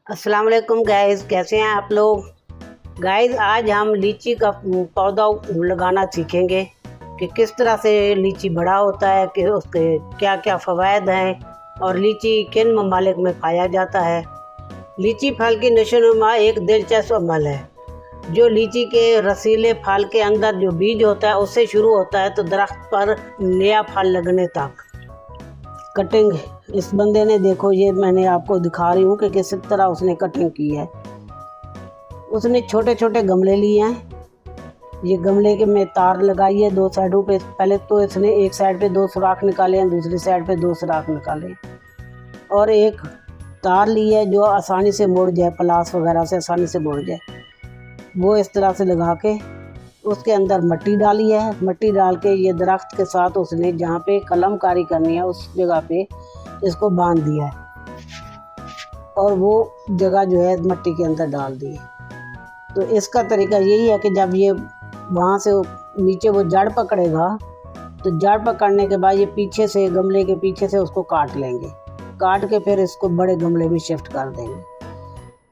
अस्सलाम वालेकुम गाइस, कैसे हैं आप लोग। गाइस आज हम लीची का पौधा लगाना सीखेंगे कि किस तरह से लीची बड़ा होता है, कि उसके क्या क्या फ़वाद हैं और लीची किन ममालिक में पाया जाता है। लीची फल की नशोनुमा एक दिलचस्प अमल है जो लीची के रसीले फल के अंदर जो बीज होता है उससे शुरू होता है तो दरख्त पर नया फल लगने तक। कटिंग इस बंदे ने, देखो ये मैंने आपको दिखा रही हूँ कि किस तरह उसने कटिंग की है। उसने छोटे छोटे गमले लिए हैं। ये गमले के में तार लगाई है दो साइडों पे। पहले तो इसने एक साइड पे दो सुराख निकाले हैं, दूसरी साइड पे दो सुराख निकाले और एक तार ली है जो आसानी से मुड़ जाए, प्लास वगैरह से आसानी से मुड़ जाए। वो इस तरह से लगा के उसके अंदर मिट्टी डाली है। मिट्टी डाल के ये दरख्त के साथ उसने जहाँ पे कलमकारी करनी है उस जगह पे इसको बांध दिया है और वो जगह जो है मिट्टी के अंदर डाल दी है। तो इसका तरीका यही है कि जब ये वहाँ से नीचे वो जड़ पकड़ेगा तो जड़ पकड़ने के बाद ये पीछे से, गमले के पीछे से उसको काट लेंगे। काट के फिर इसको बड़े गमले में शिफ्ट कर देंगे।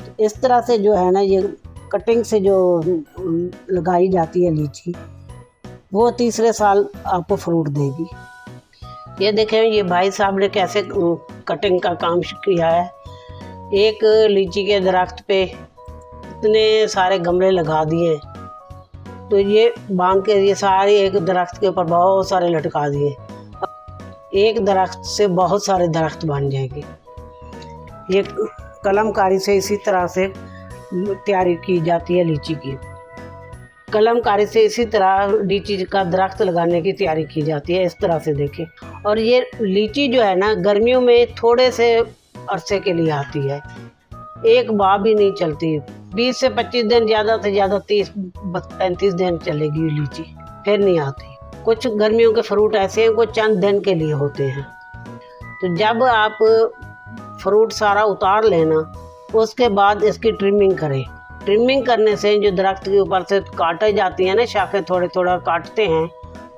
तो इस तरह से जो है ना, ये कटिंग से जो लगाई जाती है लीची, वो तीसरे साल आपको फ्रूट देगी। ये देखें ये भाई साहब ने कैसे कटिंग का काम किया है। एक लीची के दरख्त पे इतने सारे गमले लगा दिए, तो ये बांध के ये सारे एक दरख्त के ऊपर बहुत सारे लटका दिए। एक दरख्त से बहुत सारे दरख्त बन जाएंगे। ये कलमकारी से इसी तरह से तैयारी की जाती है लीची की। कलमकारी से इसी तरह लीची का दरख्त लगाने की तैयारी की जाती है। इस तरह से देखें। और ये लीची जो है ना, गर्मियों में थोड़े से अरसे के लिए आती है, एक बार भी नहीं चलती। 20 से 25 दिन, ज़्यादा से ज़्यादा 30-35 दिन चलेगी लीची, फिर नहीं आती। कुछ गर्मियों के फ्रूट ऐसे हैं कुछ चंद दिन के लिए होते हैं। तो जब आप फ्रूट सारा उतार लेना, उसके बाद इसकी ट्रिमिंग करें। ट्रिमिंग करने से जो दरख्त के ऊपर से काटे जाती हैं ना, शाखें थोड़े थोड़ा काटते हैं,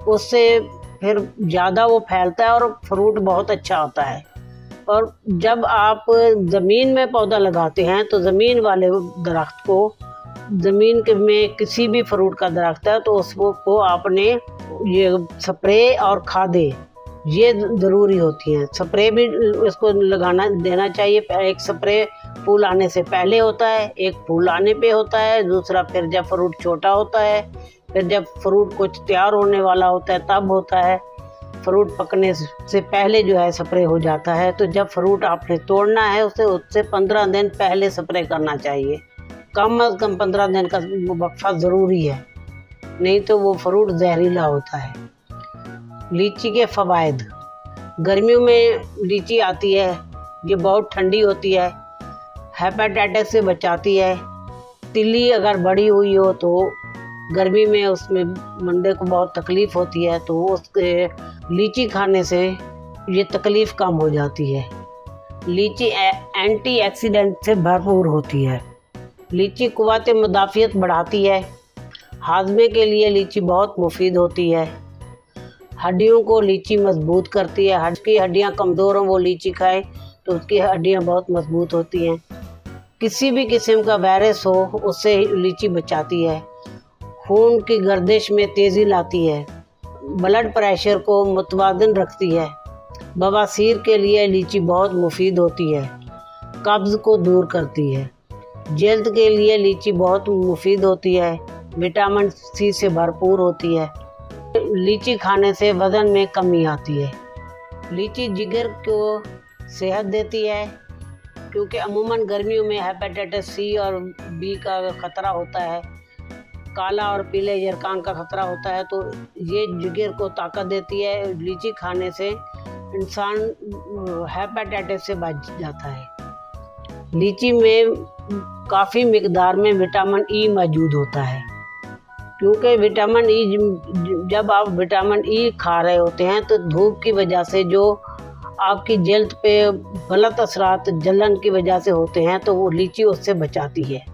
उससे फिर ज़्यादा वो फैलता है और फ्रूट बहुत अच्छा होता है। और जब आप ज़मीन में पौधा लगाते हैं तो ज़मीन वाले दरख्त को, ज़मीन के में किसी भी फ्रूट का दरख्त है तो उसको आपने ये स्प्रे और खादें ये ज़रूरी होती हैं। स्प्रे भी इसको लगाना देना चाहिए। एक स्प्रे फूल आने से पहले होता है, एक फूल आने पे होता है, दूसरा फिर जब फ्रूट छोटा होता है, फिर जब फ्रूट कुछ तैयार होने वाला होता है तब होता है। फ्रूट पकने से पहले जो है स्प्रे हो जाता है। तो जब फ्रूट आपने तोड़ना है उससे 15 दिन पहले स्प्रे करना चाहिए। कम से कम 15 दिन का वक्फा ज़रूरी है, नहीं तो वो फ्रूट जहरीला होता है। लीची के फ़वाद। गर्मियों में लीची आती है, ये बहुत ठंडी होती है, हेपेटाइटिस से बचाती है। तिल्ली अगर बड़ी हुई हो तो गर्मी में उसमें बंदे को बहुत तकलीफ़ होती है, तो उसके लीची खाने से ये तकलीफ़ कम हो जाती है। लीची एंटीऑक्सीडेंट से भरपूर होती है। लीची क़ुव्वत मुदाफ़ियत बढ़ाती है। हाजमे के लिए लीची बहुत मुफीद होती है। हड्डियों को लीची मजबूत करती है। उसकी हड्डियाँ कमज़ोर हों वो लीची खाए तो उसकी हड्डियाँ बहुत मजबूत होती हैं। किसी भी किस्म का वायरस हो उससे लीची बचाती है। खून की गर्दिश में तेज़ी लाती है। ब्लड प्रेशर को मुतवाज़िन रखती है। बवासीर के लिए लीची बहुत मुफीद होती है। कब्ज़ को दूर करती है। जल्द के लिए लीची बहुत मुफीद होती है। विटामिन सी से भरपूर होती है। लीची खाने से वज़न में कमी आती है। लीची जिगर को सेहत देती है, क्योंकि अमूमन गर्मियों में हेपेटाइटिस सी और बी का ख़तरा होता है, काला और पीले यरकान का ख़तरा होता है, तो ये जिगर को ताकत देती है। लीची खाने से इंसान हेपेटाइटिस से बच जाता है। लीची में काफ़ी मिकदार में विटामिन ई मौजूद होता है, क्योंकि विटामिन ई, जब आप विटामिन ई खा रहे होते हैं तो धूप की वजह से जो आपकी जल्द पे गलत असरात जलन की वजह से होते हैं तो वो लीची उससे बचाती है।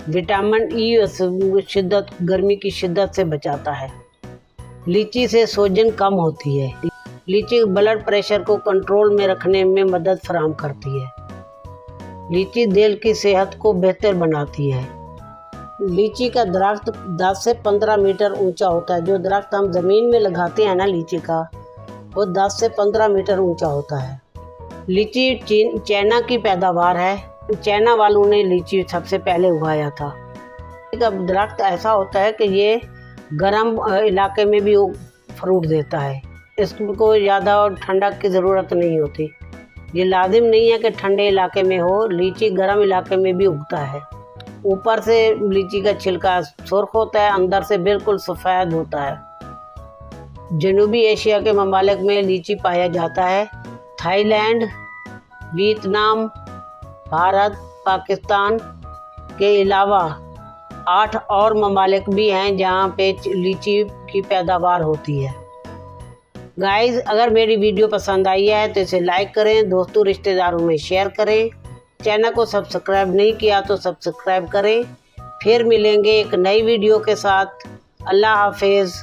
विटामिन ई शिद्दत, गर्मी की शिद्दत से बचाता है। लीची से सोजन कम होती है। लीची ब्लड प्रेशर को कंट्रोल में रखने में मदद फराहम करती है। लीची दिल की सेहत को बेहतर बनाती है। लीची का दरख्त 10 से 15 मीटर ऊंचा होता है। जो दरख्त हम ज़मीन में लगाते हैं ना लीची का, वो 10 से 15 मीटर ऊंचा होता है। लीची चाइना की पैदावार है। चाइना वालों ने लीची सबसे पहले उगाया था। का दरख्त ऐसा होता है कि ये गर्म इलाके में भी फ्रूट देता है। इसको ज़्यादा ठंडक की ज़रूरत नहीं होती। ये लाजिम नहीं है कि ठंडे इलाके में हो, लीची गर्म इलाके में भी उगता है। ऊपर से लीची का छिलका सुर्ख होता है, अंदर से बिल्कुल सफ़ेद होता है। जनूबी एशिया के ममालिक में लीची पाया जाता है। थाईलैंड, वियतनाम, भारत, पाकिस्तान के अलावा 8 और ममालिक भी हैं जहाँ पे लीची की पैदावार होती है। गाइस, अगर मेरी वीडियो पसंद आई है तो इसे लाइक करें, दोस्तों रिश्तेदारों में शेयर करें। चैनल को सब्सक्राइब नहीं किया तो सब्सक्राइब करें। फिर मिलेंगे एक नई वीडियो के साथ। अल्लाह हाफिज़।